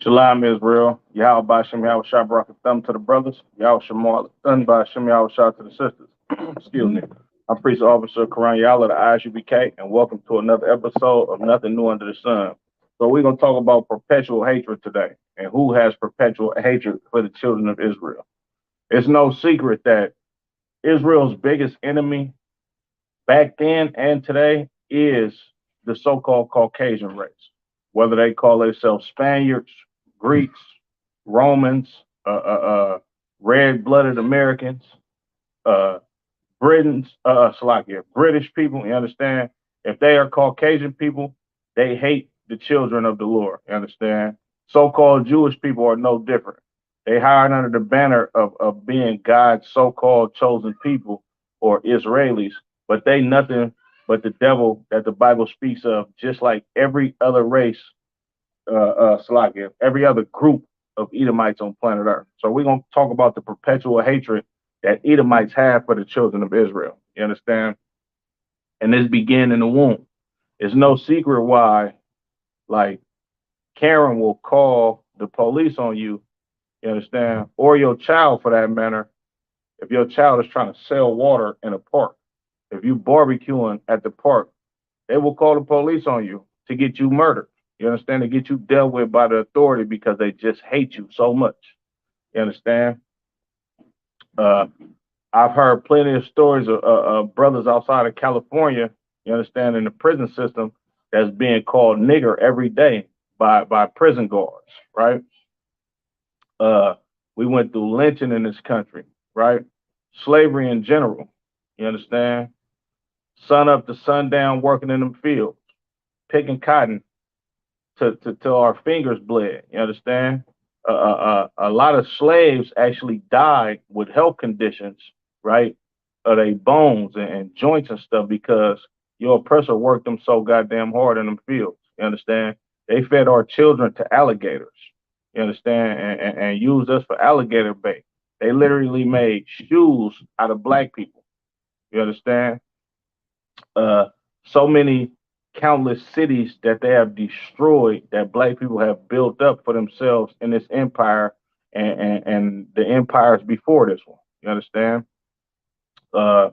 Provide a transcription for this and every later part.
Shalom Israel, Yahweh Bashem, Yahweh Shah Barak Thumb to the brothers, Yahweh Shemal Thun Bashem, Yahweh Shah to the sisters. Excuse me. I'm Priest Officer Karan Yala, the ISUBK, and welcome to another episode of Nothing New Under the Sun. So we're going to talk about perpetual hatred today and who has perpetual hatred for the children of Israel. It's no secret that Israel's biggest enemy back then and today is the so-called Caucasian race, whether they call themselves Spaniards, Greeks, Romans, red-blooded Americans, uh, British people. You understand? If they are Caucasian people, they hate the children of the Lord. You understand? So-called Jewish people are no different. They hired under the banner of being God's so-called chosen people or Israelis, but they nothing but the devil that the Bible speaks of, just like every other race, every other group of Edomites on planet Earth. So we're going to talk about the perpetual hatred that Edomites have for the children of Israel. You understand? And this began in the womb. It's no secret why, like, Karen will call the police on you, you understand, or your child for that matter, if your child is trying to sell water in a park. If you barbecuing at the park, they will call the police on you to get you murdered. You understand? To get you dealt with by the authority because they just hate you so much. You understand? Uh, I've heard plenty of stories of brothers outside of California, you understand, in the prison system that's being called nigger every day by prison guards, right? Uh, we went through lynching in this country, right? Slavery in general, you understand? Sun up to sundown working in them fields, picking cotton till our fingers bled, you understand? A lot of slaves actually died with health conditions, right? Of their bones and joints and stuff because your oppressor worked them so goddamn hard in them fields. You understand? They fed our children to alligators. You understand? And used us for alligator bait. They literally made shoes out of black people. You understand? Uh, so many countless cities that they have destroyed that black people have built up for themselves in this empire and the empires before this one. You understand? Uh,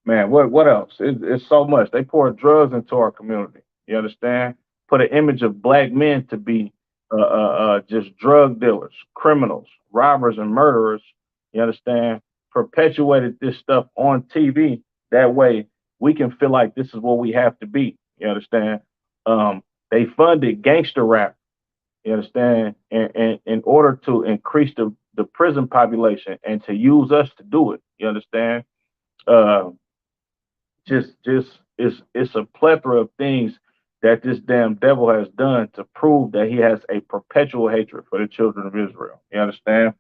man, what else? It's so much. They pour drugs into our community. You understand? Put an image of black men to be just drug dealers, criminals, robbers, and murderers. You understand? Perpetuated this stuff on TV. That way, we can feel like this is what we have to be. You understand? They funded gangster rap. You understand? And in order to increase the prison population and to use us to do it. You understand? Uh, just it's a plethora of things that this damn devil has done to prove that he has a perpetual hatred for the children of Israel. You understand?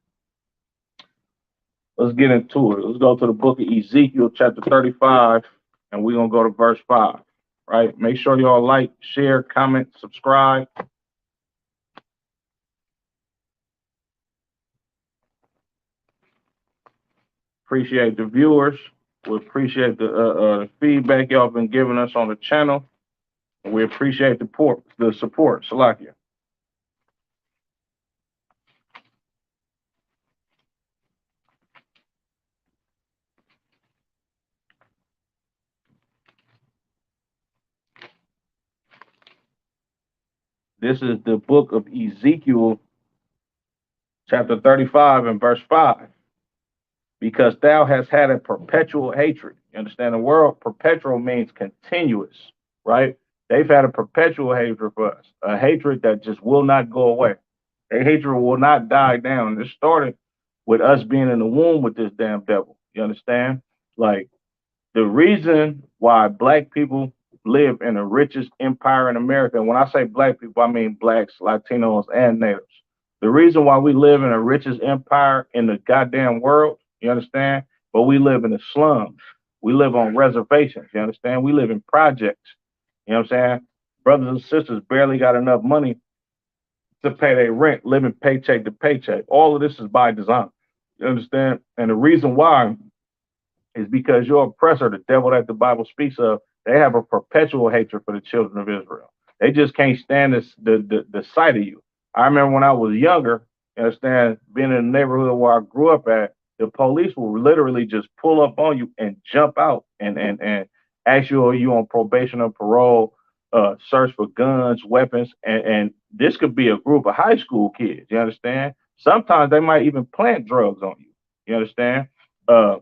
Let's get into it. Let's go to the book of Ezekiel, chapter 35, and we're gonna go to verse 5. Right? Make sure y'all like, share, comment, subscribe. Appreciate the viewers. We appreciate the feedback y'all been giving us on the channel. And we appreciate the support. Salakia. This is the book of Ezekiel, chapter 35 and verse 5. Because thou hast had a perpetual hatred. You understand the word perpetual means continuous, right? They've had a perpetual hatred for us, a hatred that just will not go away. A hatred will not die down. And it started with us being in the womb with this damn devil. You understand? Like the reason why black people live in the richest empire in America, and when I say black people, I mean blacks, Latinos, and natives. The reason why we live in the richest empire in the goddamn world, you understand? But we live in the slums. We live on reservations, you understand? We live in projects, you know what I'm saying? Brothers and sisters barely got enough money to pay their rent, living paycheck to paycheck. All of this is by design, you understand? And the reason why is because your oppressor, the devil that the Bible speaks of, they have a perpetual hatred for the children of Israel. They just can't stand the sight of you. I remember when I was younger, you understand, being in the neighborhood where I grew up at, the police will literally just pull up on you and jump out and ask you, are you on probation or parole, search for guns, weapons, and this could be a group of high school kids, you understand? Sometimes they might even plant drugs on you. You understand? Uh,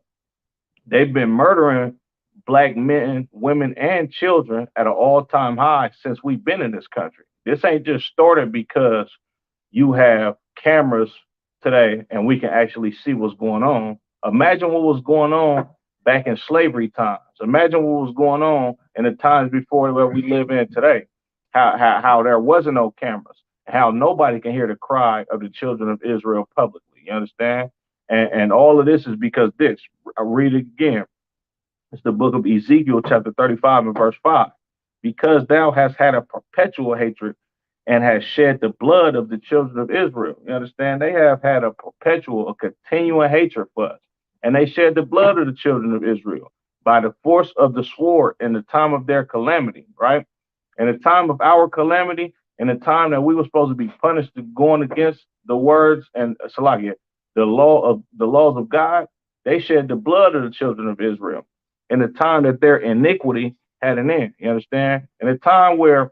they've been murdering black men, women, and children at an all-time high since we've been in this country. This ain't just started because you have cameras today and we can actually see what's going on. Imagine what was going on back in slavery times. Imagine what was going on in the times before where we live in today. How there wasn't no cameras, how nobody can hear the cry of the children of Israel publicly. You understand? And all of this is because this. I read it again. It's the book of Ezekiel, chapter 35 and verse 5. Because thou hast had a perpetual hatred and has shed the blood of the children of Israel. You understand? They have had a perpetual, a continual hatred for us. And they shed the blood of the children of Israel by the force of the sword in the time of their calamity, right? In the time of our calamity, in the time that we were supposed to be punished to going against the words and Salakia, the laws of God, they shed the blood of the children of Israel. In the time that their iniquity had an end. You understand? In a time where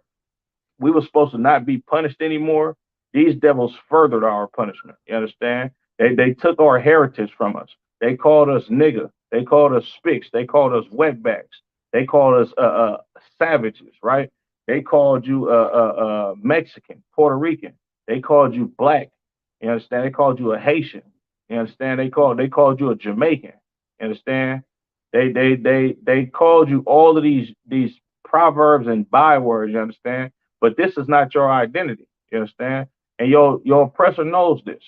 we were supposed to not be punished anymore, these devils furthered our punishment. You understand? They took our heritage from us. They called us nigger. They called us spicks. They called us wetbacks. They called us savages, right? They called you Mexican, Puerto Rican. They called you black. You understand? They called you a Haitian. You understand? They called you a Jamaican. You understand? They called you all of these proverbs and bywords. You understand? But this is not your identity. You understand? And your oppressor knows this.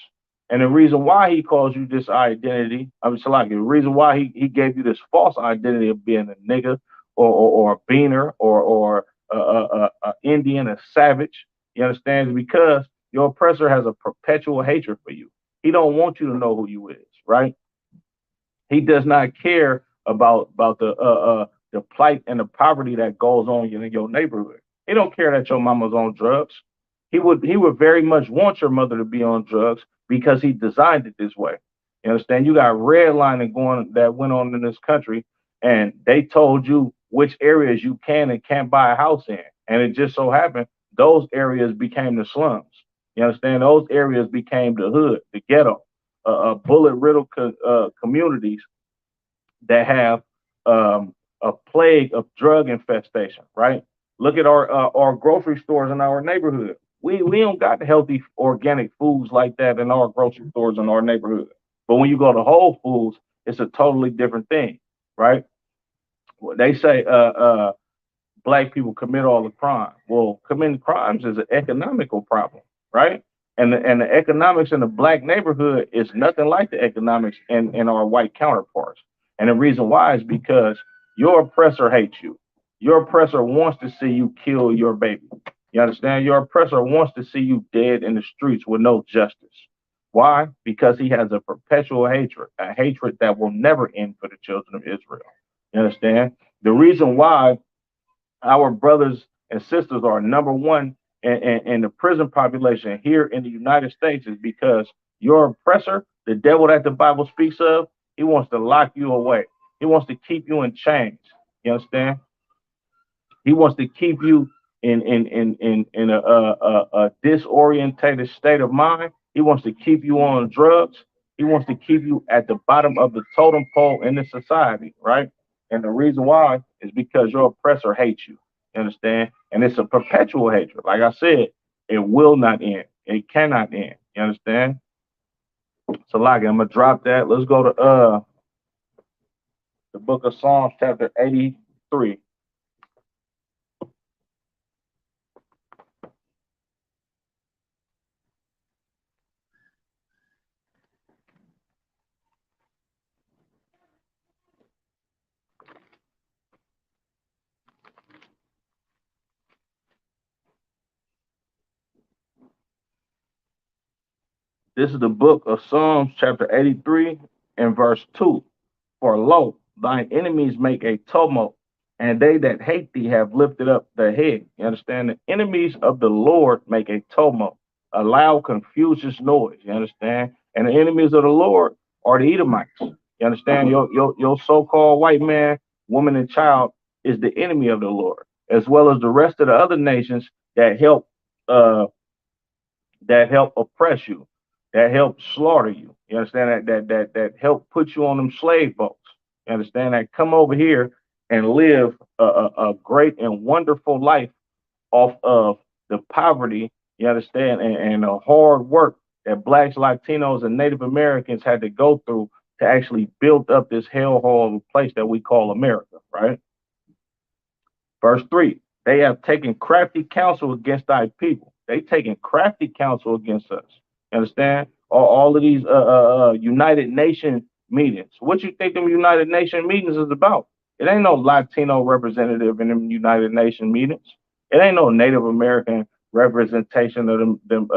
And the reason why he calls you this identity, I mean, Salaki, the reason why he gave you this false identity of being a nigga or a beaner or a Indian, a savage, you understand? Is because your oppressor has a perpetual hatred for you. He don't want you to know who you is, right? He does not care about the plight and the poverty that goes on in your neighborhood. He don't care that your mama's on drugs. He would very much want your mother to be on drugs because he designed it this way. You understand? You got redlining going that went on in this country, and they told you which areas you can and can't buy a house in, and it just so happened those areas became the slums. You understand? Those areas became the hood, the ghetto, bullet riddled communities that have a plague of drug infestation, right? Look at our grocery stores in our neighborhood. We don't got healthy organic foods like that in our grocery stores in our neighborhood. But when you go to Whole Foods, it's a totally different thing, right? Well, they say black people commit all the crime. Well, committing crimes is an economical problem, right? And the economics in the black neighborhood is nothing like the economics in our white counterparts. And the reason why is because your oppressor hates you. Your oppressor wants to see you kill your baby. You understand? Your oppressor wants to see you dead in the streets with no justice. Why? Because he has a perpetual hatred, a hatred that will never end for the children of Israel. You understand? The reason why our brothers and sisters are number one in the prison population here in the United States is because your oppressor, the devil that the Bible speaks of, he wants to lock you away. He wants to keep you in chains. You understand? He wants to keep you in a disorientated state of mind. He wants to keep you on drugs. He wants to keep you at the bottom of the totem pole in the society, right? And the reason why is because your oppressor hates you. You understand? And it's a perpetual hatred. Like I said, it will not end. It cannot end. You understand? So like I'm gonna drop that. Let's go to the book of Psalms, chapter 83. This is the book of Psalms, chapter 83, and verse 2. For lo, thine enemies make a tumult, and they that hate thee have lifted up their head. You understand? The enemies of the Lord make a tumult. a loud, confucius noise. You understand? And the enemies of the Lord are the Edomites. You understand? Your so-called white man, woman, and child is the enemy of the Lord, as well as the rest of the other nations that uh help oppress you, that help slaughter you. You understand that help put you on them slave boats. You understand that come over here and live a great and wonderful life off of the poverty, you understand, and the hard work that blacks, Latinos, and Native Americans had to go through to actually build up this hellhole of a place that we call America, right? Verse 3, they have taken crafty counsel against thy people. They taken crafty counsel against us. You understand? All of these United Nation meetings. What you think them United Nation meetings is about? It ain't no Latino representative in them United Nation meetings. It ain't no Native American representation of them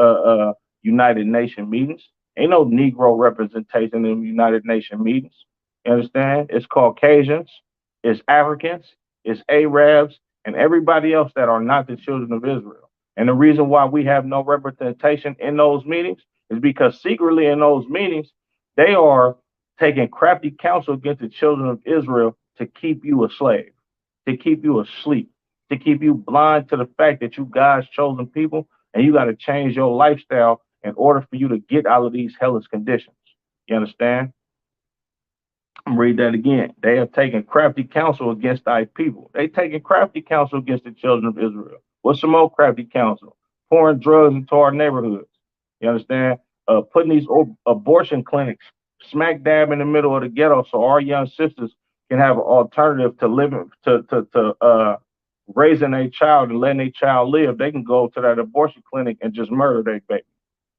United Nation meetings. Ain't no Negro representation in them United Nation meetings. You understand? It's Caucasians, it's Africans, it's Arabs, and everybody else that are not the children of Israel. And the reason why we have no representation in those meetings is because secretly in those meetings, they are taking crafty counsel against the children of Israel to keep you a slave, to keep you asleep, to keep you blind to the fact that you God's chosen people and you got to change your lifestyle in order for you to get out of these hellish conditions. You understand? I'm read that again. They have taken crafty counsel against thy people. They taken crafty counsel against the children of Israel. What's some more crafty counsel? Pouring drugs into our neighborhoods. You understand? Putting these abortion clinics smack dab in the middle of the ghetto so our young sisters can have an alternative to living to raising a child and letting a child live. They can go to that abortion clinic and just murder their baby.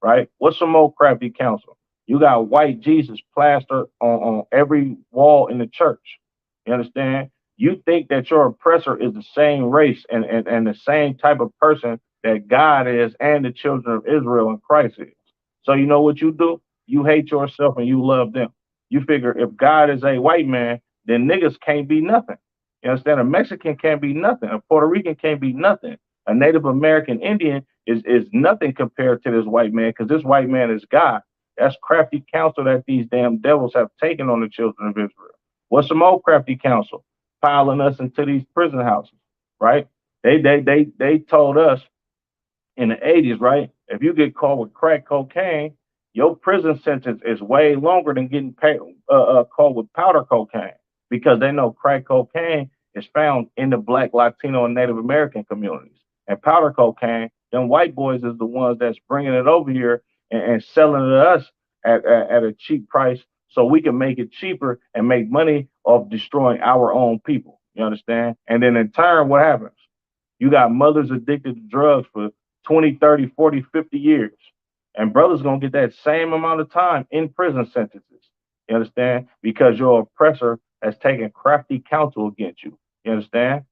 Right? What's some more crafty counsel? You got white Jesus plastered on every wall in the church. You understand? You think that your oppressor is the same race and the same type of person that God is and the children of Israel and Christ is. So you know what you do? You hate yourself and you love them. You figure if God is a white man, then niggas can't be nothing. You understand? A Mexican can't be nothing. A Puerto Rican can't be nothing. A Native American Indian is nothing compared to this white man because this white man is God. That's crafty counsel that these damn devils have taken on the children of Israel. What's some more crafty counsel? Piling us into these prison houses, right? They told us in the 80s, right? If you get caught with crack cocaine, your prison sentence is way longer than getting caught with powder cocaine because they know crack cocaine is found in the Black, Latino, and Native American communities. And powder cocaine, them white boys is the ones that's bringing it over here and selling it to us at a cheap price so we can make it cheaper and make money off destroying our own people. You understand? And then in turn, what happens? You got mothers addicted to drugs for 20, 30, 40, 50 years. And brothers going to get that same amount of time in prison sentences. You understand? Because your oppressor has taken crafty counsel against you. You understand?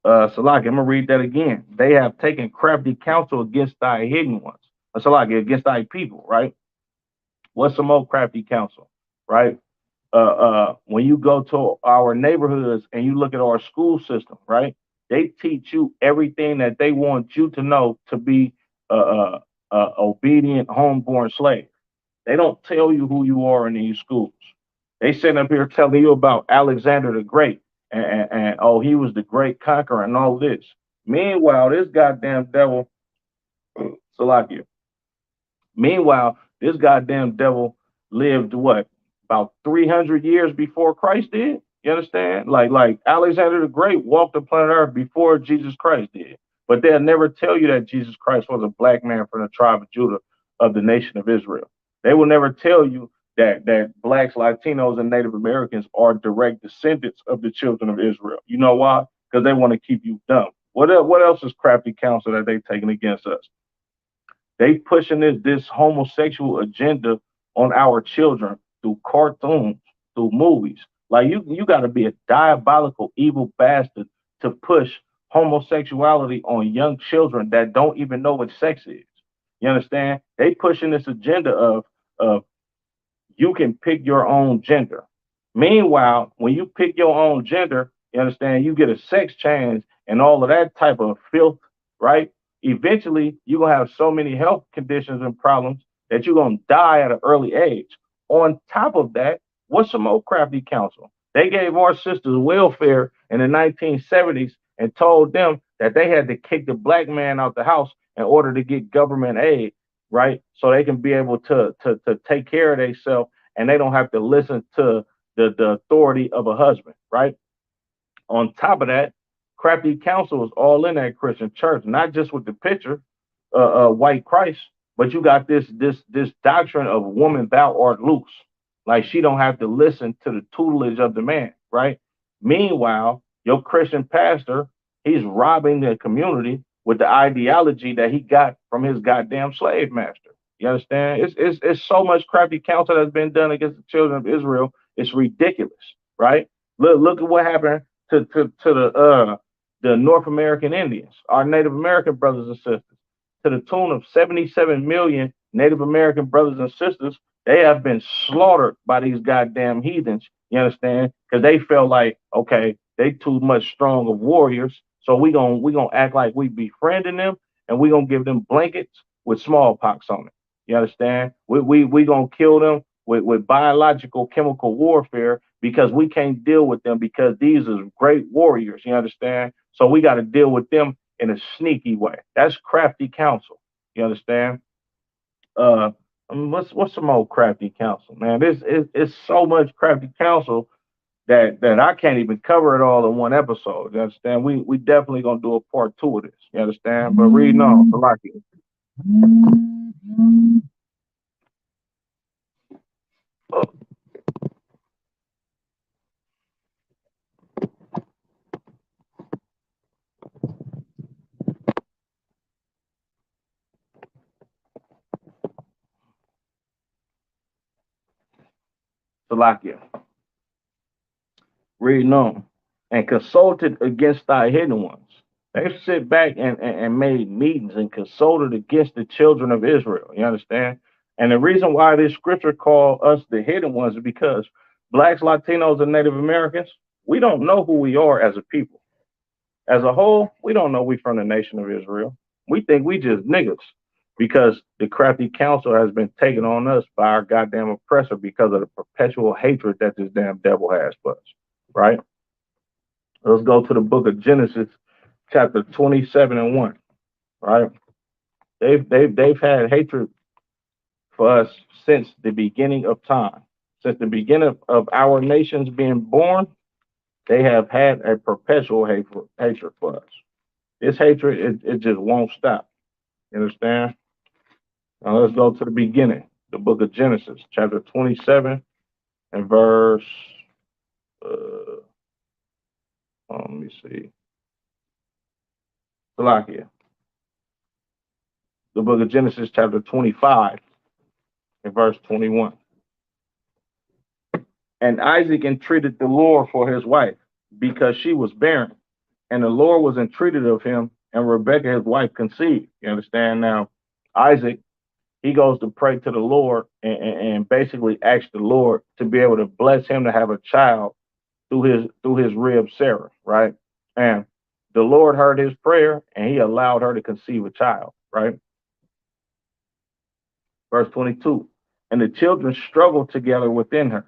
Salaki, I'm going to read that again. They have taken crafty counsel against thy hidden ones. Salaki, against thy people, right? What's some more crafty counsel, right? When you go to our neighborhoods and you look at our school system, right? They teach you everything that they want you to know to be obedient, homeborn slave. They don't tell you who you are in these schools. They sit up here telling you about Alexander the Great and oh, he was the great conqueror and all this. Meanwhile, this goddamn devil, Salakia. Meanwhile, this goddamn devil lived what about 300 years before Christ did. You understand? Like Alexander the Great walked the planet Earth before Jesus Christ did. But they'll never tell you that Jesus Christ was a black man from the tribe of Judah of the nation of Israel. They will never tell you that blacks, Latinos, and Native Americans are direct descendants of the children of Israel. You know why? Because they want to keep you dumb. What else is crafty counsel that they've taken against us? They pushing this homosexual agenda on our children through cartoons, through movies. Like you got to be a diabolical, evil bastard to push homosexuality on young children that don't even know what sex is. You understand? They pushing this agenda of you can pick your own gender. Meanwhile, when you pick your own gender, you understand, you get a sex change and all of that type of filth, right? Eventually, you're going to have so many health conditions and problems that you're going to die at an early age. On top of that, what's some more crafty counsel? They gave our sisters welfare in the 1970s and told them that they had to kick the black man out the house in order to get government aid, right? So they can be able to take care of themselves and they don't have to listen to the authority of a husband, right? On top of that, crafty counsel is all in that Christian church, not just with the picture, white Christ, but you got this doctrine of woman thou art loose, like she don't have to listen to the tutelage of the man, right? Meanwhile, your Christian pastor, he's robbing the community with the ideology that he got from his goddamn slave master. You understand? It's so much crafty counsel that's been done against the children of Israel. It's ridiculous, right? Look at what happened to the North American Indians, our Native American brothers and sisters, to the tune of 77 million Native American brothers and sisters. They have been slaughtered by these goddamn heathens. You understand? Because they felt like, okay, they too much strong of warriors, so we gonna act like we befriending them, and we gonna give them blankets with smallpox on it. You understand? We gonna kill them with biological chemical warfare because we can't deal with them because these are great warriors. You understand? So we got to deal with them in a sneaky way. That's crafty counsel. You understand? What's some old crafty counsel, man? This is it's so much crafty counsel that I can't even cover it all in one episode. You understand? We definitely gonna do a part two of this. You understand? But reading on, Salaki. Oh, Salakia. Reading on, and consulted against thy hidden ones. They sit back and made meetings and consulted against the children of Israel. You understand? And the reason why this scripture called us the hidden ones is because blacks, Latinos, and Native Americans, we don't know who we are as a people. As a whole, we don't know we from the nation of Israel. We think we just niggas because the crafty counsel has been taken on us by our goddamn oppressor because of the perpetual hatred that this damn devil has for us, right? Let's go to the book of Genesis, chapter 27 and 1, right? They've had hatred for us since the beginning of time. Since the beginning of our nations being born, they have had a perpetual hatred for us. This hatred, it just won't stop. You understand? Now let's go to the beginning, the book of Genesis, chapter 27 and verse, uh, let me see, Salakia. The book of Genesis, chapter 25 and verse 21. And Isaac entreated the Lord for his wife because she was barren. And the Lord was entreated of him, and Rebekah, his wife, conceived. You understand? Now, Isaac, he goes to pray to the Lord and basically asks the Lord to be able to bless him to have a child through his rib Sarah, right? And the Lord heard his prayer and he allowed her to conceive a child, right? Verse 22. And the children struggled together within her,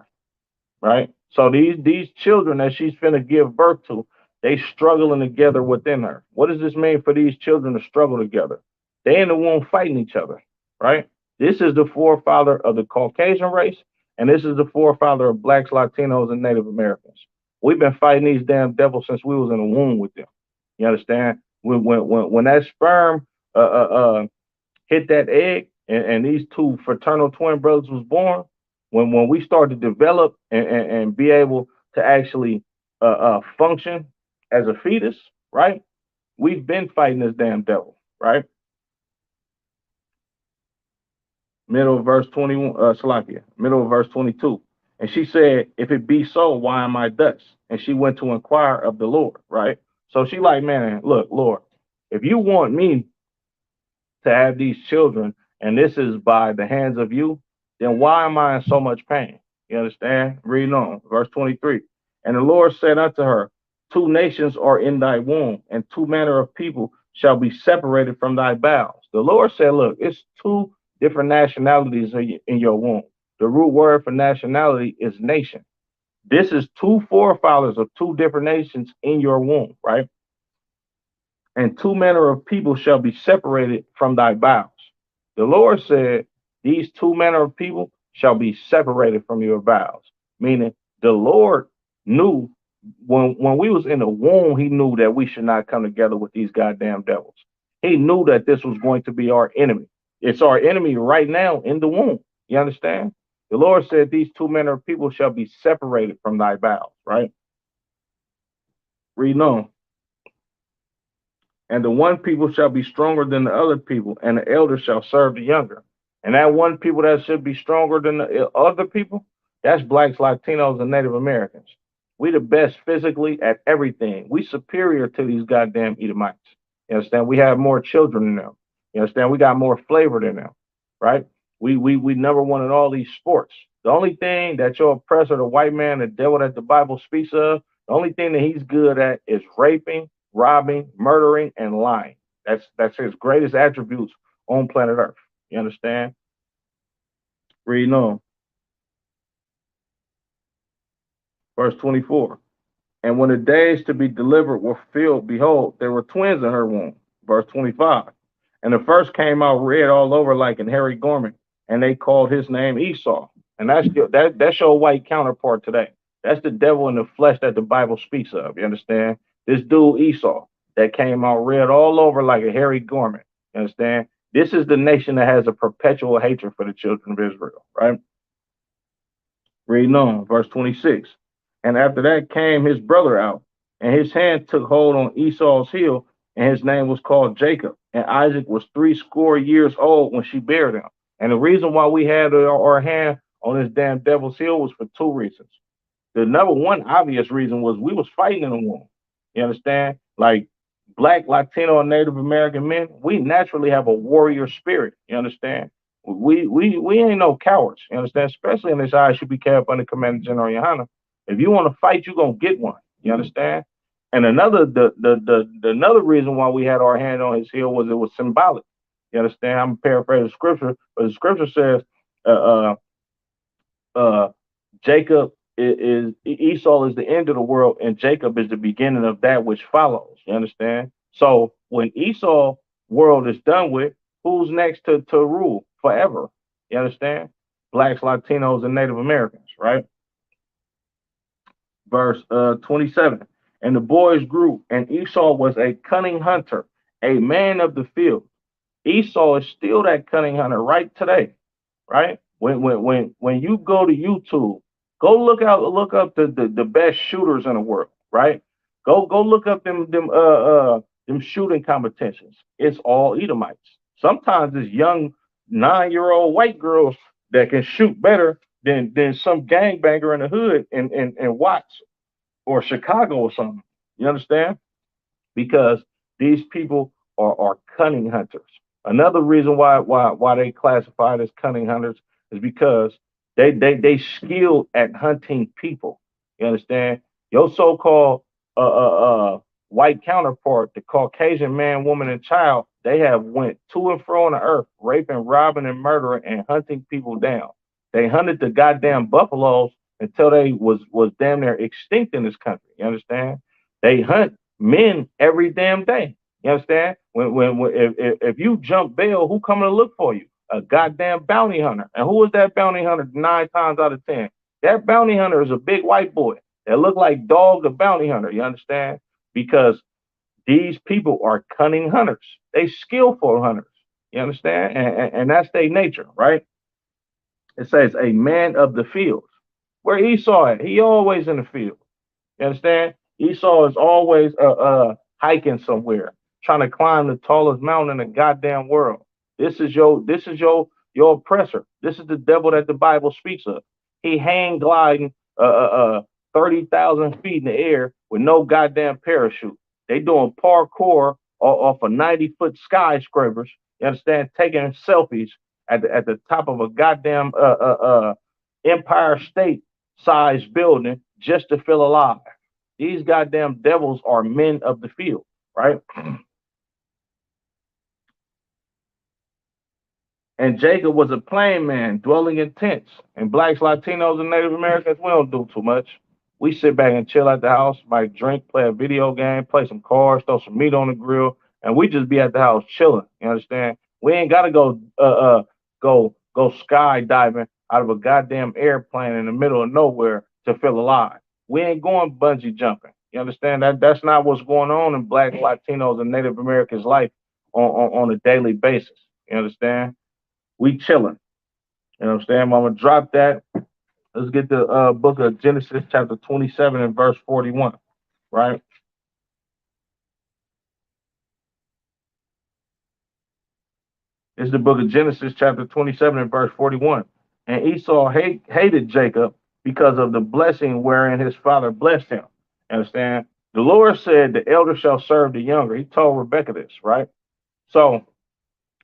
right? So these children that she's finna give birth to, they struggling together within her. What does this mean for these children to struggle together? They in the womb fighting each other, right? This is the forefather of the Caucasian race, and this is the forefather of blacks, Latinos, and Native Americans. We've been fighting these damn devils since we was in the womb with them. You understand? When that sperm hit that egg, and these two fraternal twin brothers was born, when we start to develop and be able to actually function as a fetus, right? We've been fighting this damn devil, right? Middle of verse 21, Salakia, middle of verse 22. And she said, if it be so, why am I thus? And she went to inquire of the Lord, right? So she like, man, look, Lord, if you want me to have these children, and this is by the hands of you, then why am I in so much pain? You understand? Reading on, verse 23. And the Lord said unto her, Two nations are in thy womb, and two manner of people shall be separated from thy bowels. The Lord said, look, it's two different nationalities in your womb. The root word for nationality is nation. This is two forefathers of two different nations in your womb, right? And two manner of people shall be separated from thy bowels. The Lord said, these two manner of people shall be separated from your bowels. Meaning the Lord knew when we was in the womb, he knew that we should not come together with these goddamn devils. He knew that this was going to be our enemy. It's our enemy right now in the womb. You understand? The Lord said, these two manner of people shall be separated from thy bowels, right? Read on. And the one people shall be stronger than the other people, and the elder shall serve the younger. And that one people that should be stronger than the other people, that's blacks, Latinos, and Native Americans. We the best physically at everything. We superior to these goddamn Edomites. You understand? We have more children than them. You understand? We got more flavor than them, right? We never won in all these sports. The only thing that your oppressor, the white man, the devil that the Bible speaks of, the only thing that he's good at is raping, robbing, murdering, and lying. That's his greatest attributes on planet Earth. You understand? Reading on. Verse 24. And when the days to be delivered were filled, behold, there were twins in her womb. Verse 25. And the first came out red all over like an hairy garment, and they called his name Esau. And that's your white counterpart today. That's the devil in the flesh that the Bible speaks of. You understand? This dude Esau that came out red all over like a hairy garment. You understand? This is the nation that has a perpetual hatred for the children of Israel, right? Reading on, verse 26. And after that came his brother out, and his hand took hold on Esau's heel, and his name was called Jacob. And Isaac was 60 years old when she bare him. And the reason why we had our hand on this damn devil's heel was for two reasons. The number one obvious reason was we was fighting in the womb. You understand? Like black, Latino, and Native American men, we naturally have a warrior spirit. You understand? We ain't no cowards. You understand? Especially in this eye should be kept under Commander General Yohana. If you want to fight, you're gonna get one. You understand? And another reason why we had our hand on his heel was it was symbolic. You understand? I'm paraphrasing scripture, but the scripture says Jacob is Esau is the end of the world, and Jacob is the beginning of that which follows. You understand? So when Esau world is done with, who's next to rule forever? You understand? Blacks, Latinos, and Native Americans, right? Verse 27. And the boys grew, and Esau was a cunning hunter, a man of the field. Esau is still that cunning hunter right today, right? When you go to YouTube, go look up the best shooters in the world, right? Go look up them shooting competitions. It's all Edomites. Sometimes it's young 9-year-old white girls that can shoot better than some gangbanger in the hood in Watts or Chicago or something. You understand? Because these people are cunning hunters. Another reason why they classified as cunning hunters is because they skilled at hunting people. You understand? Your so-called white counterpart, the Caucasian man, woman, and child, they have went to and fro on the earth, raping, robbing, and murdering, and hunting people down. They hunted the goddamn buffaloes until they was damn near extinct in this country. You understand? They hunt men every damn day. You understand? When if you jump bail, who coming to look for you? A goddamn bounty hunter. And who is that bounty hunter 9 times out of 10? That bounty hunter is a big white boy that look like Dog the bounty hunter. You understand? Because these people are cunning hunters. They skillful hunters. You understand? And that's their nature, right? It says a man of the field. Where Esau at? He always in the field. You understand? Esau is always hiking somewhere, trying to climb the tallest mountain in the goddamn world. This is your oppressor. This is the devil that the Bible speaks of. He hang gliding 30,000 feet in the air with no goddamn parachute. They doing parkour off of 90-foot skyscrapers. You understand? Taking selfies at the top of a goddamn Empire State sized building just to feel alive. These goddamn devils are men of the field, right? And Jacob was a plain man dwelling in tents. And blacks, Latinos, and Native Americans, we don't do too much. We sit back and chill at the house, might drink, play a video game, play some cards, throw some meat on the grill, and we just be at the house chilling. You understand? We ain't gotta go skydiving out of a goddamn airplane in the middle of nowhere to feel alive. We ain't going bungee jumping. You understand that? That's not what's going on in Black, Latinos, and Native Americans' life on a daily basis. You understand? We chilling. You know what I'm saying? I'm gonna drop that. Let's get the book of Genesis, chapter 27 and verse 41. Right? It's the book of Genesis, chapter 27 and verse 41. And Esau hated Jacob because of the blessing wherein his father blessed him. Understand? The Lord said, "The elder shall serve the younger." He told Rebecca this, right? So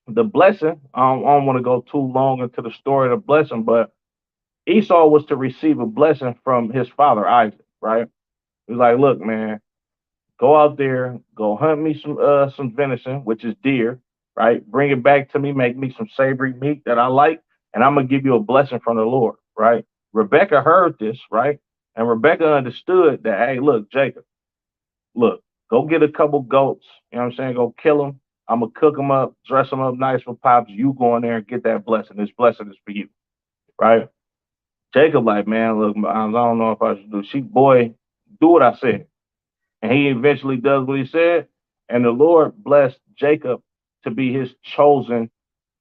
the blessing, I don't want to go too long into the story of the blessing, but Esau was to receive a blessing from his father Isaac, right? He was like, "Look, man, go out there, go hunt me some venison, which is deer, right? Bring it back to me, make me some savory meat that I like, and I'm gonna give you a blessing from the Lord," right? Rebecca heard this, right? And Rebecca understood that, hey, look, Jacob, look, go get a couple goats, you know what I'm saying? Go kill them. I'm gonna cook them up, dress them up nice for pops. You go in there and get that blessing. This blessing is for you, right? Jacob, like, man, look, I don't know if I should do. She, boy, do what I said. And he eventually does what he said. And the Lord blessed Jacob to be his chosen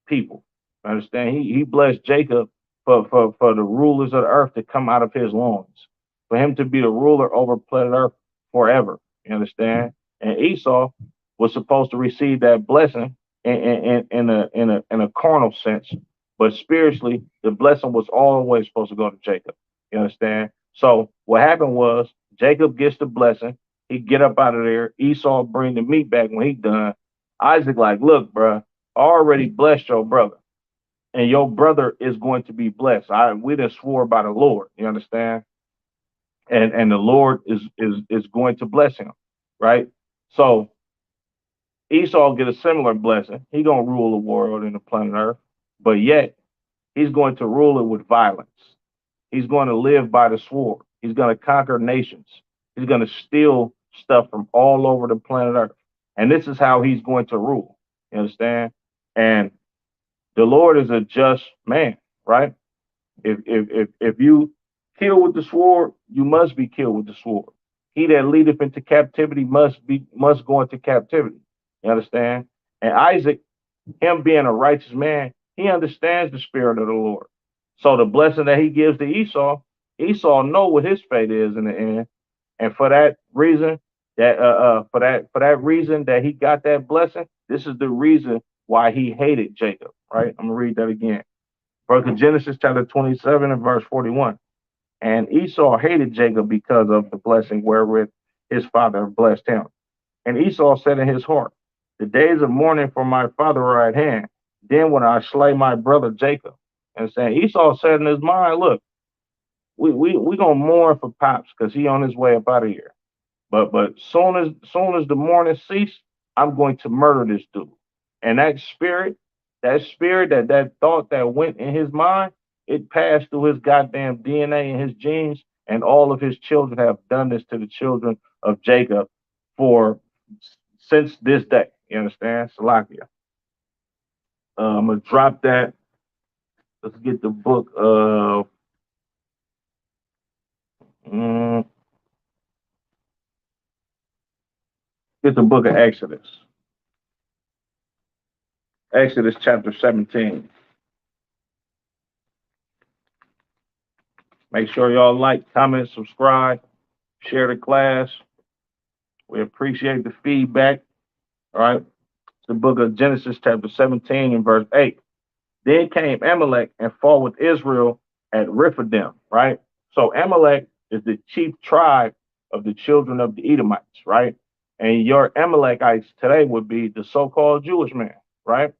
people. Understand? He blessed Jacob for the rulers of the earth to come out of his loins, for him to be the ruler over planet earth forever. You understand? And Esau was supposed to receive that blessing in a carnal sense, but spiritually, the blessing was always supposed to go to Jacob. You understand? So what happened was Jacob gets the blessing. He get up out of there. Esau bring the meat back when he done. Isaac like, look, bro, I already blessed your brother, and your brother is going to be blessed. We done swore by the Lord. You understand? And the Lord is going to bless him, right? So Esau get a similar blessing. He gonna rule the world in the planet Earth, but yet he's going to rule it with violence. He's going to live by the sword. He's going to conquer nations. He's going to steal stuff from all over the planet Earth. And this is how he's going to rule. You understand? And the Lord is a just man, right? If you kill with the sword, you must be killed with the sword. He that leadeth into captivity must go into captivity. You understand? And Isaac, him being a righteous man, he understands the spirit of the Lord. So the blessing that he gives to Esau, Esau know what his fate is in the end, and for that reason, for that reason that he got that blessing, this is the reason why he hated Jacob. Right? I'm gonna read that again. Book of Genesis chapter 27 and verse 41. And Esau hated Jacob because of the blessing wherewith his father blessed him. And Esau said in his heart, "The days of mourning for my father are at hand. Then when I slay my brother Jacob." And saying Esau said in his mind, look, we gonna mourn for Pops because he on his way up out of here. But soon as the mourning cease, I'm going to murder this dude. And that spirit, that thought that went in his mind, it passed through his goddamn DNA and his genes, and all of his children have done this to the children of Jacob for since this day. You understand? Salakia. I'm gonna drop that. Let's get the book of mm, get the book of Exodus. Exodus chapter 17. Make sure y'all like, comment, subscribe, share the class. We appreciate the feedback. All right. It's the book of Genesis chapter 17 and verse 8. Then came Amalek and fought with Israel at Rephidim, right? So Amalek is the chief tribe of the children of the Edomites, right? And your Amalekites today would be the so-called Jewish man, right?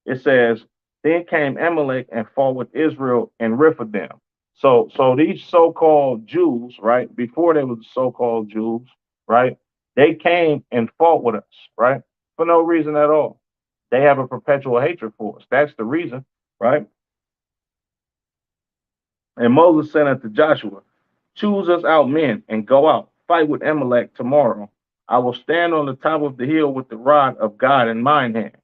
It says, then came Amalek and fought with Israel in Rephidim. So these so-called Jews, right? Before they were so-called Jews, right? They came and fought with us, right? For no reason at all. They have a perpetual hatred for us. That's the reason, right? And Moses said unto Joshua, choose us out men and go out, fight with Amalek tomorrow. I will stand on the top of the hill with the rod of God in mine hand.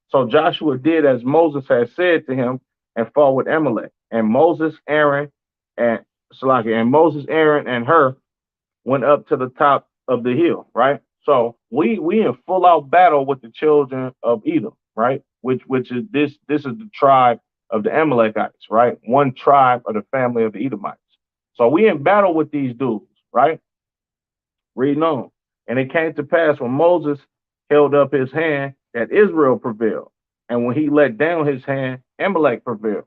So Joshua did as Moses had said to him and fought with Amalek. And Moses, Aaron, and Salaki, and Moses, Aaron, and Hur went up to the top of the hill, right? So we in full out battle with the children of Edom, right? Which is this is the tribe of the Amalekites, right? One tribe of the family of the Edomites. So we in battle with these dudes, right? Reading on. And it came to pass when Moses held up his hand that Israel prevailed. And when he let down his hand, Amalek prevailed.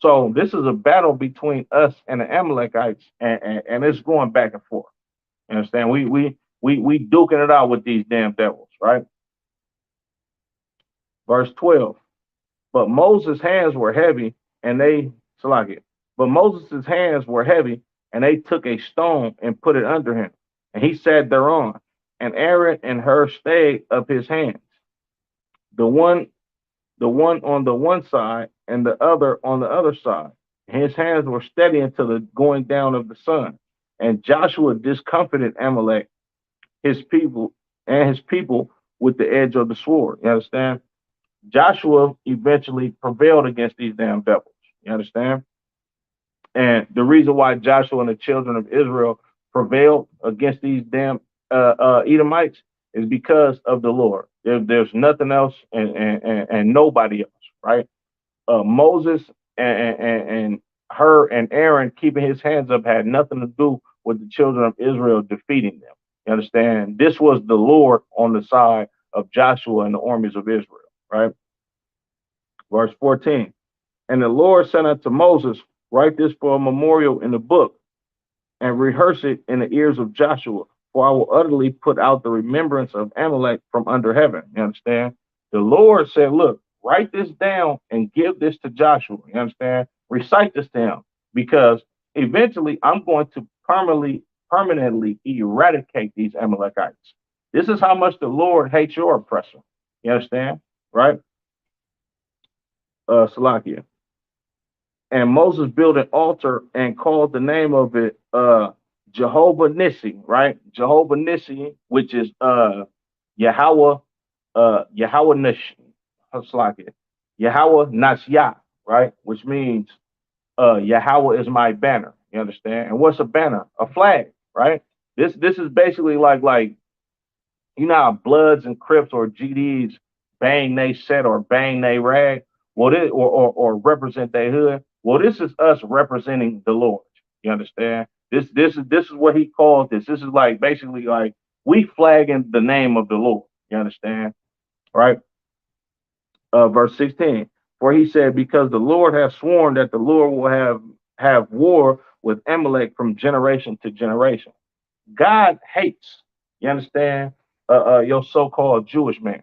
So this is a battle between us and the Amalekites, and it's going back and forth. You understand? We duking it out with these damn devils, right? Verse 12. But Moses' hands were heavy, and they Salakia. But Moses' hands were heavy, and they took a stone and put it under him, and he sat thereon. And Aaron and Hur stayed up his hands, the one on the one side, and the other on the other side. His hands were steady until the going down of the sun. And Joshua discomfited Amalek, his people, and his people with the edge of the sword. You understand? Joshua eventually prevailed against these damn devils. You understand? And the reason why Joshua and the children of Israel prevailed against these damn Edomites is because of the Lord. There's nothing else and nobody else, right? Moses and Hur and Aaron keeping his hands up had nothing to do with the children of Israel defeating them. You understand? This was the Lord on the side of Joshua and the armies of Israel, right? Verse 14. And the Lord said unto Moses, write this for a memorial in the book and rehearse it in the ears of Joshua, for I will utterly put out the remembrance of Amalek from under heaven. You understand? The Lord said, look, write this down and give this to Joshua. You understand? Recite this to him, because eventually I'm going to permanently eradicate these Amalekites. This is how much the Lord hates your oppressor. You understand? Right? Salakia. And Moses built an altar and called the name of it Jehovah Nissi, right? Jehovah Nissi, which is Yahweh, Yahweh Nissi, Yahweh Nasya, right? Which means Yahweh is my banner. You understand? And what's a banner? A flag, right? This is basically like you know how Bloods and Crips or GDs bang they set or bang they rag, well, this, or represent their hood. Well, this is us representing the Lord. You understand? This is what he calls this. This is like basically like we flagging the name of the Lord. You understand? Right? Verse 16. For he said, because the Lord has sworn that the Lord will have war with Amalek from generation to generation. God hates, you understand, your so-called Jewish man,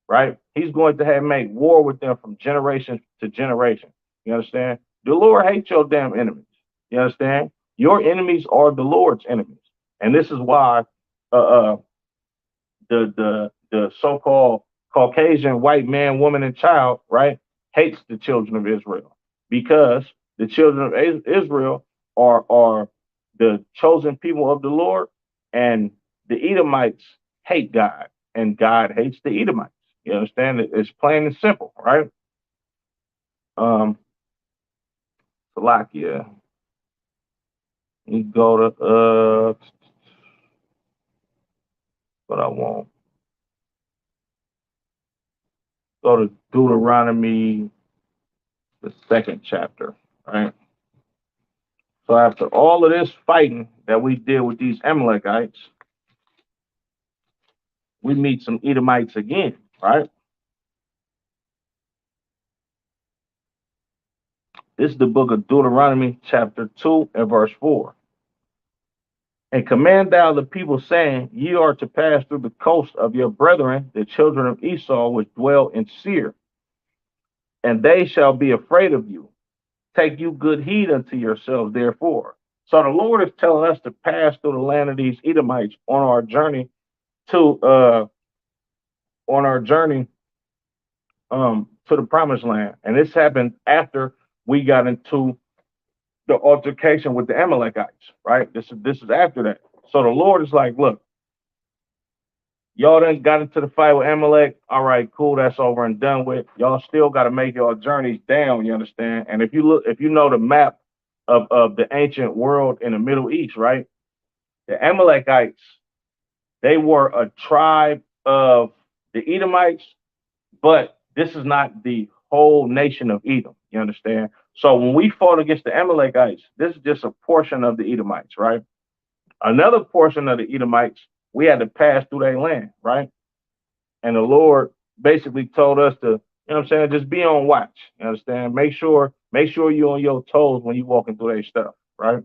right? He's going to have make war with them from generation to generation. You understand? The Lord hates your damn enemies. You understand? Your enemies are the Lord's enemies, and this is why the so-called Caucasian white man, woman, and child, right, hates the children of Israel, because the children of Israel are the chosen people of the Lord, and the Edomites hate God, and God hates the Edomites. You understand? It's plain and simple, right? Salakia. You go to what I want. Go to Deuteronomy, the second chapter, right? So after all of this fighting that we did with these Amalekites, we meet some Edomites again, right? This is the book of Deuteronomy, chapter 2 and verse 4. And command thou the people, saying, ye are to pass through the coast of your brethren, the children of Esau, which dwell in Seir, and they shall be afraid of you. Take you good heed unto yourselves, therefore. So the Lord is telling us to pass through the land of these Edomites to uh on our journey to the promised land. And this happened after we got into the altercation with the Amalekites, right? This is after that. So the Lord is like, look, y'all done got into the fight with Amalek. All right, cool, that's over and done with. Y'all still got to make your journeys down, you understand? And if you know the map of the ancient world in the Middle East, right? The Amalekites, they were a tribe of the Edomites, but this is not the whole nation of Edom. You understand? So when we fought against the Amalekites, this is just a portion of the Edomites, right? Another portion of the Edomites, we had to pass through their land, right? And the Lord basically told us to, you know what I'm saying, just be on watch. You understand? Make sure you're on your toes when you're walking through their stuff, right?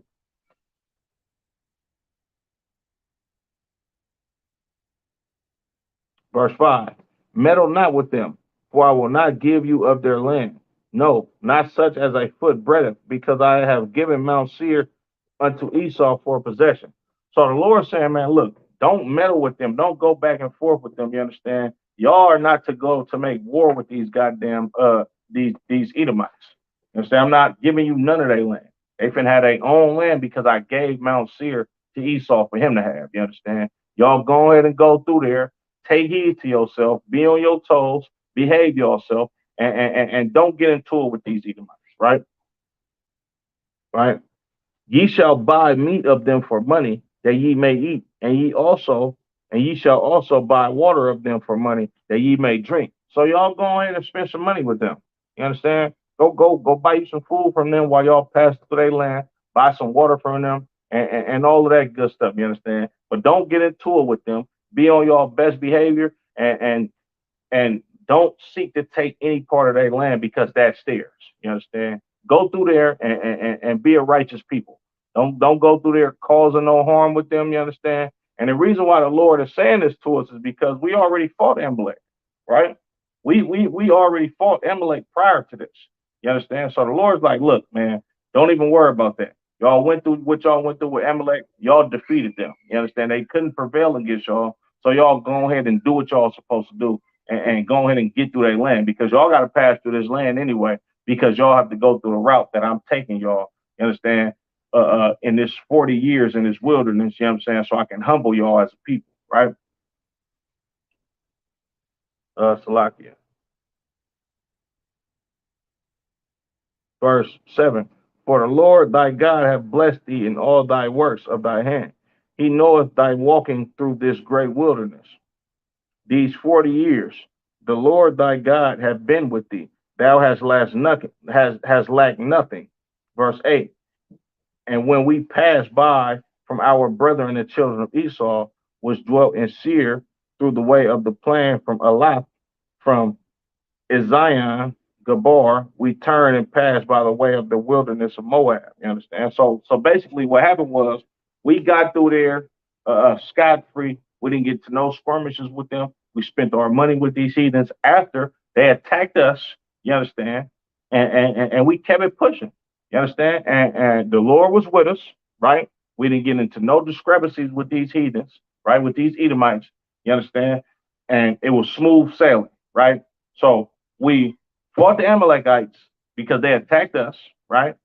Verse 5, meddle not with them, for I will not give you of their land. No, not such as a foot breadth, because I have given Mount Seir unto Esau for possession. So the Lord saying, man, look, don't meddle with them. Don't go back and forth with them. You understand? Y'all are not to go to make war with these goddamn these Edomites. You understand? I'm not giving you none of their land. They finna have their own land because I gave Mount Seir to Esau for him to have. You understand? Y'all go ahead and go through there, take heed to yourself, be on your toes, behave yourself, and don't get into it with these Edomites, right? Right? Ye shall buy meat of them for money, that ye may eat, and ye shall also buy water of them for money, that ye may drink. So y'all go ahead and spend some money with them. You understand? Go buy you some food from them while y'all pass through their land, buy some water from them, and all of that good stuff. You understand? But don't get into it with them. Be on your best behavior and don't seek to take any part of their land because that's theirs. You understand? Go through there and be a righteous people. Don't go through there causing no harm with them. You understand? And the reason why the Lord is saying this to us is because we already fought Amalek, right? We already fought Amalek prior to this. You understand? So the Lord's like, look, man, don't even worry about that. Y'all went through what y'all went through with Amalek. Y'all defeated them. You understand? They couldn't prevail against y'all. So y'all go ahead and do what y'all supposed to do and go ahead and get through their land because y'all got to pass through this land anyway because y'all have to go through the route that I'm taking y'all. You understand? In this 40 years in this wilderness, you know what I'm saying? So I can humble y'all as a people, right? Salakia. Verse 7, for the Lord thy God hath blessed thee in all thy works of thy hand. He knoweth thy walking through this great wilderness. These 40 years, the Lord thy God hath been with thee. Thou hast lacked nothing. Verse 8, and when we passed by from our brethren the children of Esau, which dwelt in Seir, through the way of the plain from Elath, from Ezion, Gabar, we turned and passed by the way of the wilderness of Moab. You understand? So basically, what happened was we got through there scot free. We didn't get to no skirmishes with them. We spent our money with these heathens after they attacked us. You understand? And we kept it pushing. You understand? And the Lord was with us, right? We didn't get into no discrepancies with these heathens, right? With these Edomites. You understand? And it was smooth sailing, right? So we fought the Amalekites because they attacked us, right?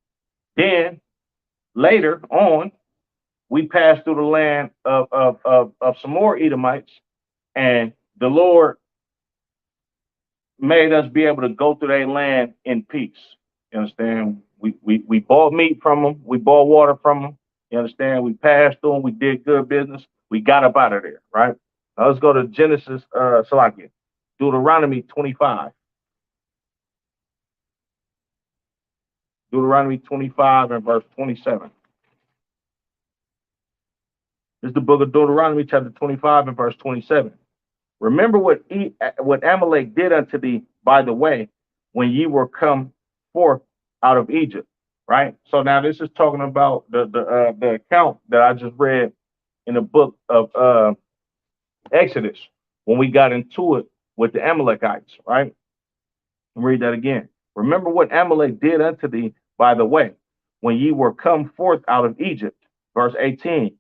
Then later on, we passed through the land of some more Edomites, and the Lord made us be able to go through their land in peace. You understand? We bought meat from them, we bought water from them. You understand? We passed through them, we did good business, we got up out of there, right? Now let's go to Genesis, Salakia, Deuteronomy 25. Deuteronomy 25 and verse 27. This is the book of Deuteronomy, chapter 25 and verse 27. Remember what Amalek did unto thee by the way when ye were come forth out of Egypt, right? So now this is talking about the account that I just read in the book of Exodus when we got into it with the Amalekites, right? Read that again. Remember what Amalek did unto thee by the way, when ye were come forth out of Egypt. Verse 18,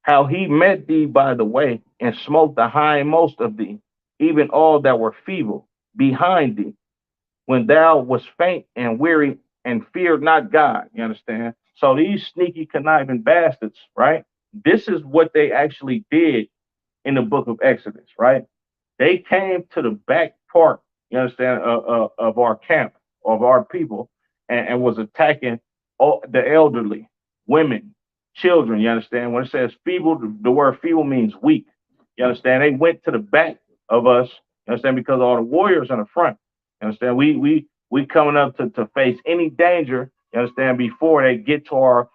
how he met thee by the way, and smote the hindmost of thee, even all that were feeble behind thee, when thou wast faint and weary and feared not God. You understand? So these sneaky, conniving bastards, right? This is what they actually did in the book of Exodus, right? They came to the back part, you understand, of our camp, of our people, and was attacking all the elderly, women, children. You understand? When it says feeble, the word feeble means weak. You understand? They went to the back of us. You understand? Because all the warriors in the front. You understand? We coming up to face any danger. You understand? Before they get to our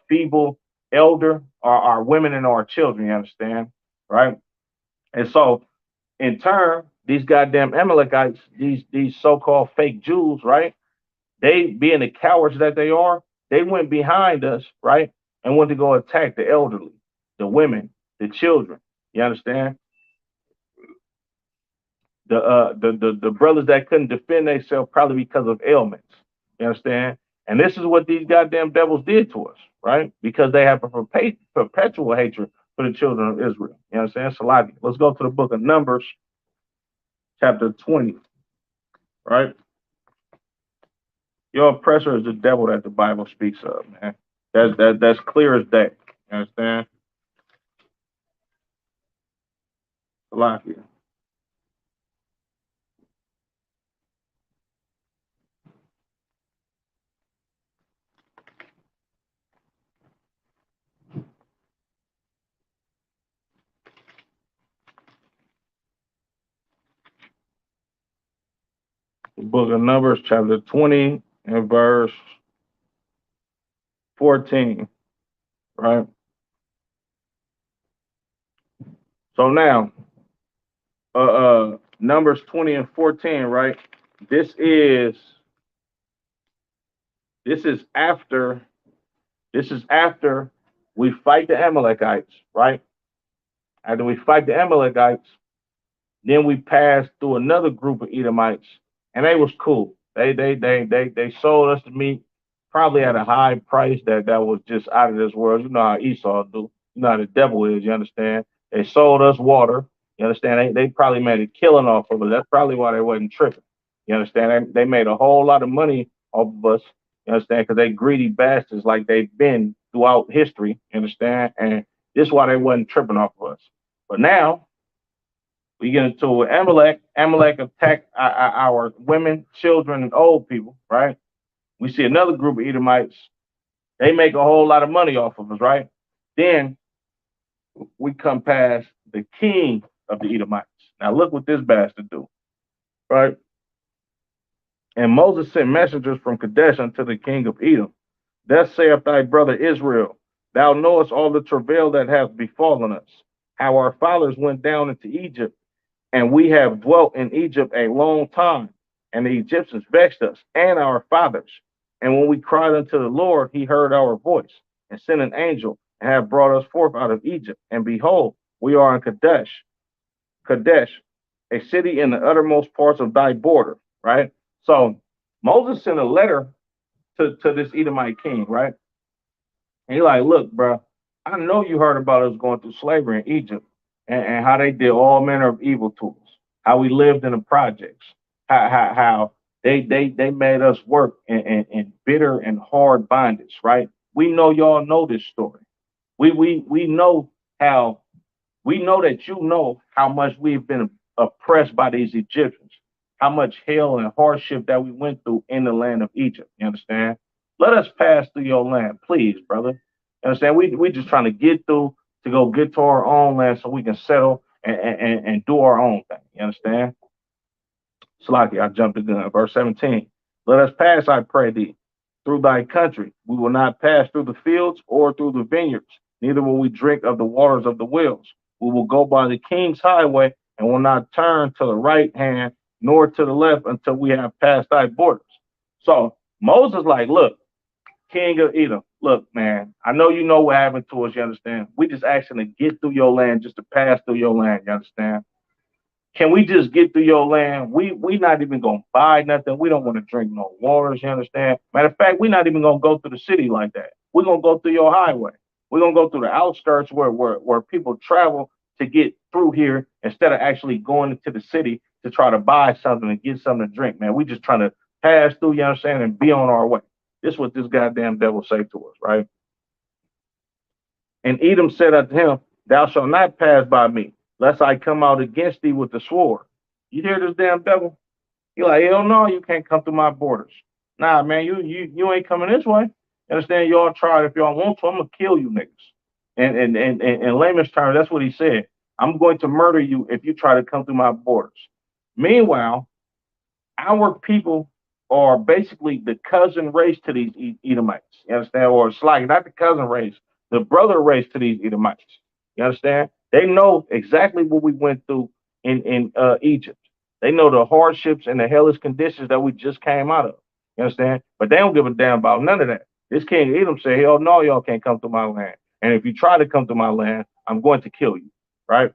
feeble elder, our women and our children. You understand? Right? And so, in turn, these goddamn Amalekites, these so-called fake Jews, right? They, being the cowards that they are, they went behind us, right, and went to go attack the elderly, the women, the children. You understand? The brothers that couldn't defend themselves probably because of ailments. You understand? And this is what these goddamn devils did to us, right? Because they have a perpetual hatred for the children of Israel. You understand? Salaki. Let's go to the book of Numbers, chapter 20, right? Your oppressor is the devil that the Bible speaks of, man. That's clear as day. You understand? Salaki. The book of Numbers, chapter 20, and verse 14, right? So now, Numbers 20 and 14, right? This is this is after this is after we fight the Amalekites, right? After we fight the Amalekites, then we passed through another group of Edomites, and they was cool. They sold us the meat probably at a high price that was just out of this world. You know how Esau do. You know how the devil is. You understand? They sold us water. You understand? They probably made a killing off of it. That's probably why they wasn't tripping. You understand? They made a whole lot of money off of us. You understand? Because they greedy bastards like they've been throughout history. You understand? And this is why they wasn't tripping off of us. But now we get into Amalek. Amalek attacked our women, children, and old people, right? We see another group of Edomites. They make a whole lot of money off of us, right? Then we come past the king of the Edomites. Now look what this bastard do, right? And Moses sent messengers from Kadesh unto the king of Edom. Thus saith thy brother Israel, thou knowest all the travail that hath befallen us, how our fathers went down into Egypt, and we have dwelt in Egypt a long time, and the Egyptians vexed us and our fathers. And when we cried unto the Lord, he heard our voice and sent an angel and have brought us forth out of Egypt. And behold, we are in Kadesh, a city in the uttermost parts of thy border, right? So Moses sent a letter to this Edomite king, right? And he like, look, bro, I know you heard about us going through slavery in Egypt and how they did all manner of evil to us, how we lived in the projects, how they made us work in bitter and hard bondage, right? We know y'all know this story. We know how we know that you know how much we've been oppressed by these Egyptians, how much hell and hardship that we went through in the land of Egypt. You understand? Let us pass through your land, please, brother. You understand? We just trying to get through to go get to our own land so we can settle and do our own thing. You understand? Slaki, I jumped the gun. Verse 17. Let us pass, I pray thee, through thy country. We will not pass through the fields or through the vineyards, neither will we drink of the waters of the wells. We will go by the king's highway and will not turn to the right hand nor to the left until we have passed thy borders. So Moses, like, look, king of Edom, look, man, I know you know what happened to us, you understand? We just asking to get through your land, just to pass through your land, you understand? Can we just get through your land? We not even gonna buy nothing. We don't want to drink no waters. You understand? Matter of fact, we're not even gonna go through the city like that. We're gonna go through your highway. We're gonna go through the outskirts where people travel to get through here instead of actually going into the city to try to buy something and get something to drink. Man, we just trying to pass through. You understand? And be on our way. This is what this goddamn devil say to us, right? And Edom said unto him, Thou shalt not pass by me, lest I come out against thee with the sword. You hear this damn devil? He like, hell no, you can't come through my borders. Nah, man, you ain't coming this way. Understand? Y'all try it if y'all want to. I'm gonna kill you niggas. And in layman's terms, that's what he said. I'm going to murder you if you try to come through my borders. Meanwhile, our people are basically the cousin race to these Edomites. You understand? Or it's like not the cousin race, the brother race to these Edomites. You understand? They know exactly what we went through in Egypt. They know the hardships and the hellish conditions that we just came out of. You understand? But they don't give a damn about none of that. This King Edom said, hell no, y'all can't come to my land. And if you try to come to my land, I'm going to kill you. Right?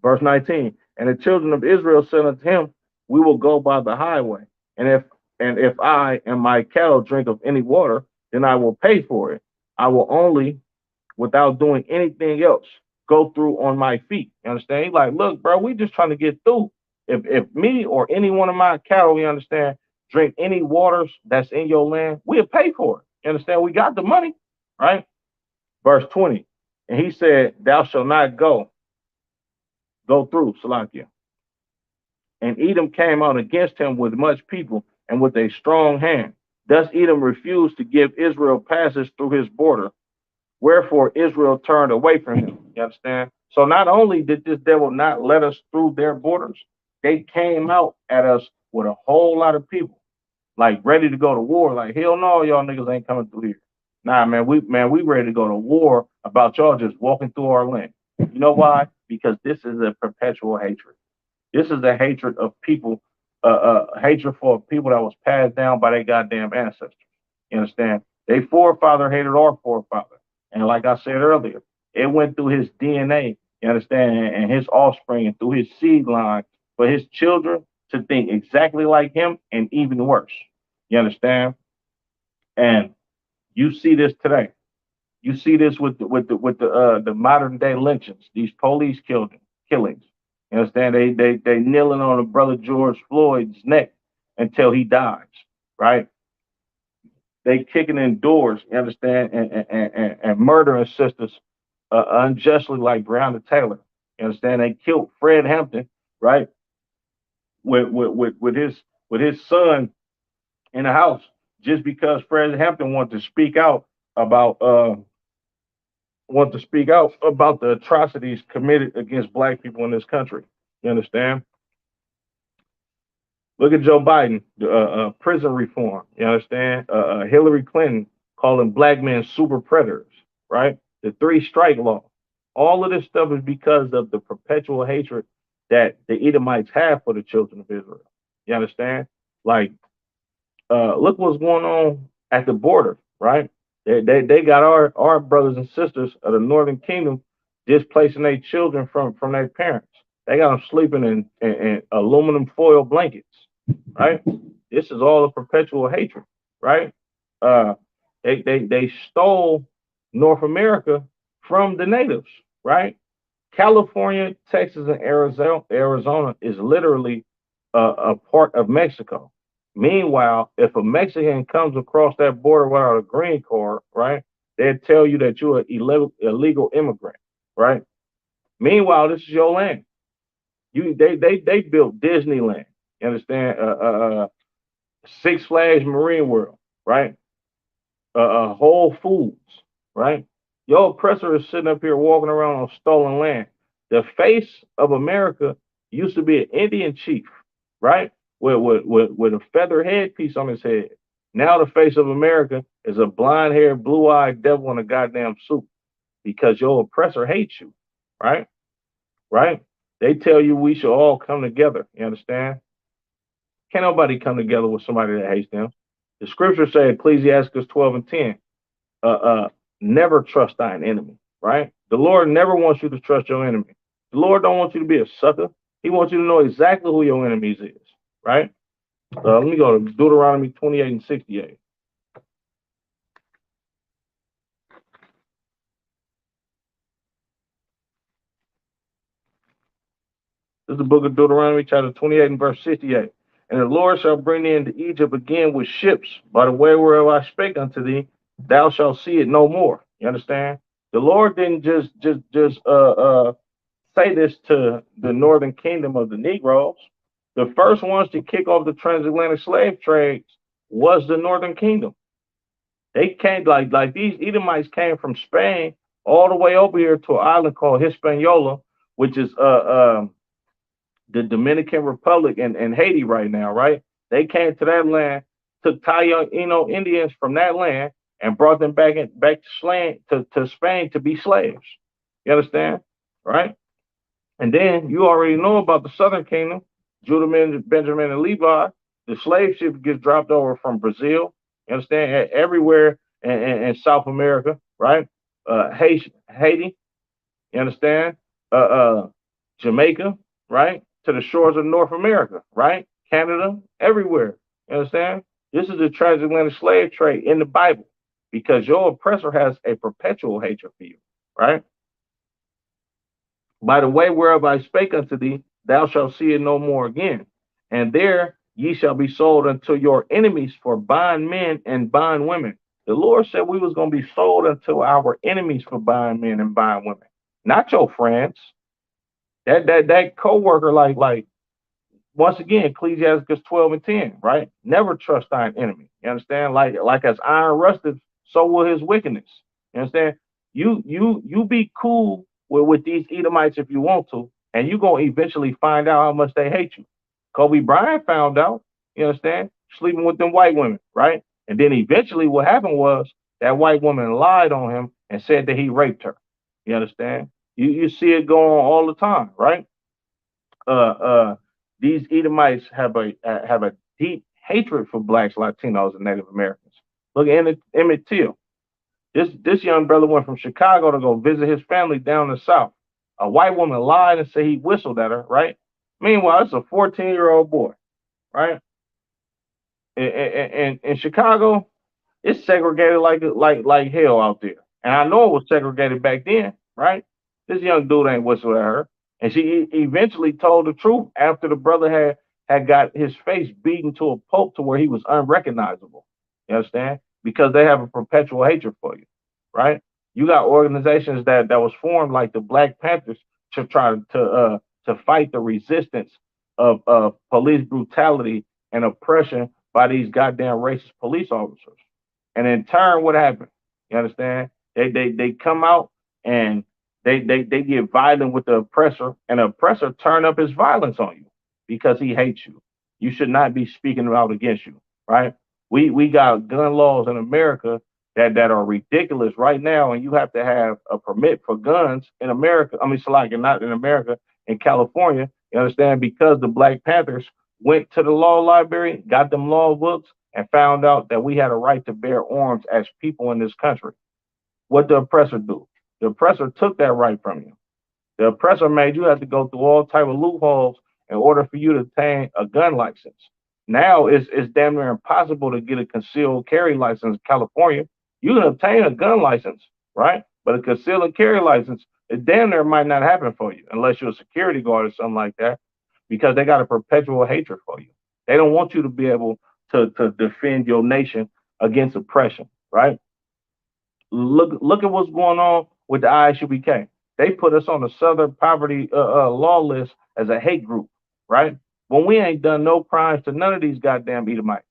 Verse 19. And the children of Israel said unto him, We will go by the highway. And if I and my cattle drink of any water, then I will pay for it. I will only, without doing anything else, go through on my feet. You understand? He's like, look, bro, we just trying to get through. If me or any one of my cattle, you understand, drink any waters that's in your land, we'll pay for it. You understand? We got the money, right? Verse 20. And he said, Thou shalt not go through, Salakia. And Edom came out against him with much people and with a strong hand. Thus Edom refused to give Israel passage through his border. Wherefore Israel turned away from him. You understand? So not only did this devil not let us through their borders, they came out at us with a whole lot of people, like ready to go to war. Like, hell no, y'all niggas ain't coming through here. Nah, man, we ready to go to war about y'all just walking through our land. You know why? Because this is a perpetual hatred. This is a hatred of people, hatred for people that was passed down by their goddamn ancestors. You understand? They forefather hated our forefather. And like I said earlier, it went through his DNA, you understand, and his offspring and through his seed line for his children to think exactly like him and even worse. You understand? And you see this today. You see this with the modern day lynchings, these police killings. You understand? They kneeling on a brother George Floyd's neck until he dies, right? They kicking in doors, you understand, and murdering sisters unjustly like Breonna Taylor. You understand? They killed Fred Hampton, right? With his son in the house just because Fred Hampton wanted to speak out about the atrocities committed against black people in this country. You understand? Look at Joe Biden, prison reform. You understand? Hillary Clinton calling black men super predators, right? The three strike law. All of this stuff is because of the perpetual hatred that the Edomites have for the children of Israel. You understand? Like, look what's going on at the border, right? They got our brothers and sisters of the Northern Kingdom displacing their children from their parents. They got them sleeping in aluminum foil blankets, right? This is all a perpetual hatred, right? Uh, they stole North America from the natives, right? California, Texas, and Arizona is literally a part of Mexico. Meanwhile, if a Mexican comes across that border without a green card, right, they'll tell you that you're an illegal immigrant, right? Meanwhile, this is your land. They built Disneyland. You understand? Six Flags Marine World, right? Whole Foods, right? Your oppressor is sitting up here walking around on stolen land. The face of America used to be an Indian chief, right? With a feather headpiece on his head. Now the face of America is a blonde-haired, blue-eyed devil in a goddamn suit because your oppressor hates you, right? Right? They tell you we should all come together. You understand? Can't nobody come together with somebody that hates them. The scriptures say, Ecclesiastes 12 and 10, never trust thine enemy, right? The Lord never wants you to trust your enemy. The Lord don't want you to be a sucker. He wants you to know exactly who your enemies is, right? Let me go to Deuteronomy 28 and 68. This is the book of Deuteronomy, chapter 28 and verse 68. And the Lord shall bring thee into Egypt again with ships, by the way whereof I spake unto thee, thou shalt see it no more. You understand? The Lord didn't just say this to the northern kingdom of the Negroes. The first ones to kick off the transatlantic slave trades was the northern kingdom. They came like these Edomites came from Spain all the way over here to an island called Hispaniola, which is the Dominican Republic and Haiti right now, right? They came to that land, took Taino Indians from that land and brought them back to Spain to be slaves. You understand? Right? And then you already know about the Southern Kingdom, Judah, Benjamin, and Levi. The slave ship gets dropped over from Brazil. You understand? Everywhere in South America, right? Haiti, you understand? Jamaica, right? To the shores of North America, right? Canada, everywhere. You understand? This is the transatlantic slave trade in the Bible because your oppressor has a perpetual hatred for you, right? By the way whereof I spake unto thee, thou shalt see it no more again. And there ye shall be sold unto your enemies for bondmen and bondwomen. The Lord said we was going to be sold unto our enemies for bondmen and bondwomen, not your friends. That co-worker, like once again, Ecclesiastes 12 and 10, right? Never trust thine enemy. You understand? Like as iron rusted, so will his wickedness. You understand? You be cool with these Edomites if you want to, and you're gonna eventually find out how much they hate you. Kobe Bryant found out, you understand, sleeping with them white women, right? And then eventually what happened was that white woman lied on him and said that he raped her. You understand? You see it going on all the time, right? Uh uh these Edomites have a deep hatred for blacks, Latinos, and Native Americans. Look at Emmett Till. This young brother went from Chicago to go visit his family down in the South. A white woman lied and said he whistled at her, right? Meanwhile, it's a 14-year-old boy, right? In Chicago, it's segregated like hell out there. And I know it was segregated back then, right? This young dude ain't whistled at her. And she eventually told the truth after the brother had got his face beaten to a pulp to where he was unrecognizable. You understand? Because they have a perpetual hatred for you, right? You got organizations that was formed like the Black Panthers to try to fight the resistance of police brutality and oppression by these goddamn racist police officers. And in turn, what happened? You understand? They come out and they get violent with the oppressor, and the oppressor turn up his violence on you because he hates you. You should not be speaking out against you, right? We got gun laws in America that are ridiculous right now, and you have to have a permit for guns in America. I mean, so like not in America, in California. You understand? Because the Black Panthers went to the law library, got them law books, and found out that we had a right to bear arms as people in this country. What the oppressor do? The oppressor took that right from you. The oppressor made you have to go through all type of loopholes in order for you to obtain a gun license. Now it's damn near impossible to get a concealed carry license in California. You can obtain a gun license, right? But a concealed and carry license, it damn near might not happen for you unless you're a security guard or something like that, because they got a perpetual hatred for you. They don't want you to be able to defend your nation against oppression, right? Look at what's going on with the ISUBK. They put us on the Southern Poverty Law list as a hate group, right? When we ain't done no crimes to none of these goddamn Edomites.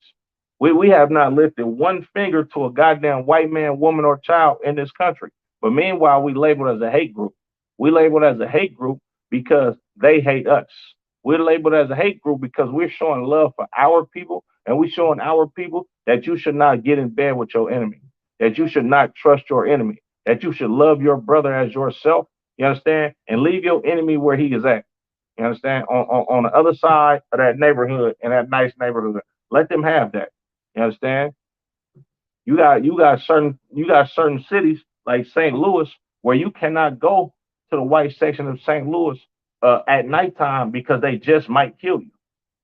We have not lifted one finger to a goddamn white man, woman, or child in this country. But meanwhile, we labeled as a hate group. We labeled as a hate group because they hate us. We're labeled as a hate group because we're showing love for our people, and we're showing our people that you should not get in bed with your enemy, that you should not trust your enemy, that you should love your brother as yourself. You understand? And leave your enemy where he is at. You understand? On the other side of that neighborhood, in that nice neighborhood. Let them have that. You understand? You got certain cities like St. Louis where you cannot go to the white section of St. Louis at nighttime because they just might kill you.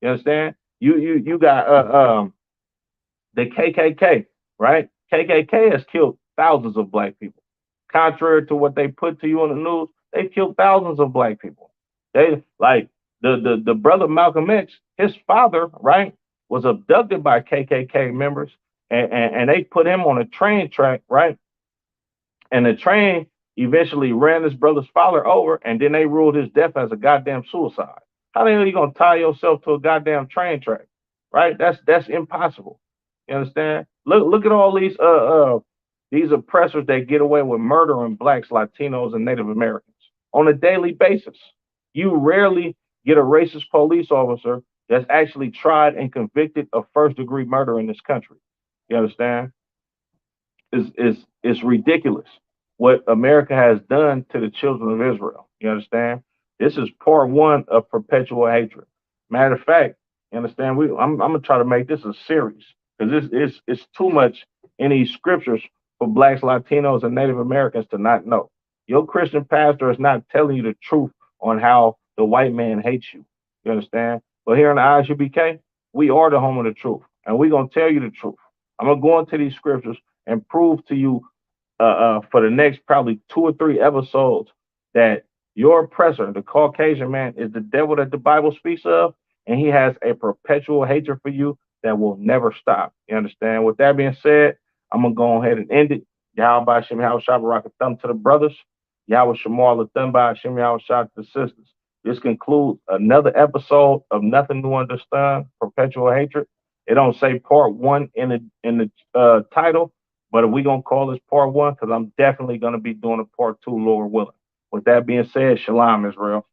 You understand? You got the KKK, right? KKK has killed thousands of black people. Contrary to what they put to you on the news, they've killed thousands of black people. They like the brother Malcolm X, his father, right, was abducted by KKK members, and they put him on a train track, right? And the train eventually ran his brother's father over, and then they ruled his death as a goddamn suicide. How the hell are you gonna tie yourself to a goddamn train track? Right? That's impossible. You understand? Look at all these oppressors that get away with murdering blacks, Latinos, and Native Americans on a daily basis. You rarely get a racist police officer that's actually tried and convicted of first degree murder in this country. You understand? Is ridiculous what America has done to the children of Israel. You understand? This is part one of perpetual hatred. Matter of fact, you understand? I'm gonna try to make this a series because it's too much in these scriptures for blacks, Latinos, and Native Americans to not know. Your Christian pastor is not telling you the truth on how the white man hates you. You understand? But here in the ISUBK, we are the home of the truth, and we're gonna tell you the truth. I'm gonna go into these scriptures and prove to you for the next probably 2 or 3 episodes that your oppressor, the Caucasian man, is the devil that the Bible speaks of, and he has a perpetual hatred for you that will never stop. You understand? With that being said, I'm gonna go ahead and end it. Yahweh Shem Yahweh Shabbat a thumb to the brothers. Yahweh Shemal a thumb by Shem Yahweh Shabbat to the sisters. This concludes another episode of Nothing New Under Sun, Perpetual Hatred. It don't say part one in the title, but if we gonna call this part one, because I'm definitely gonna be doing a part two, Lord willing. With that being said, Shalom, Israel.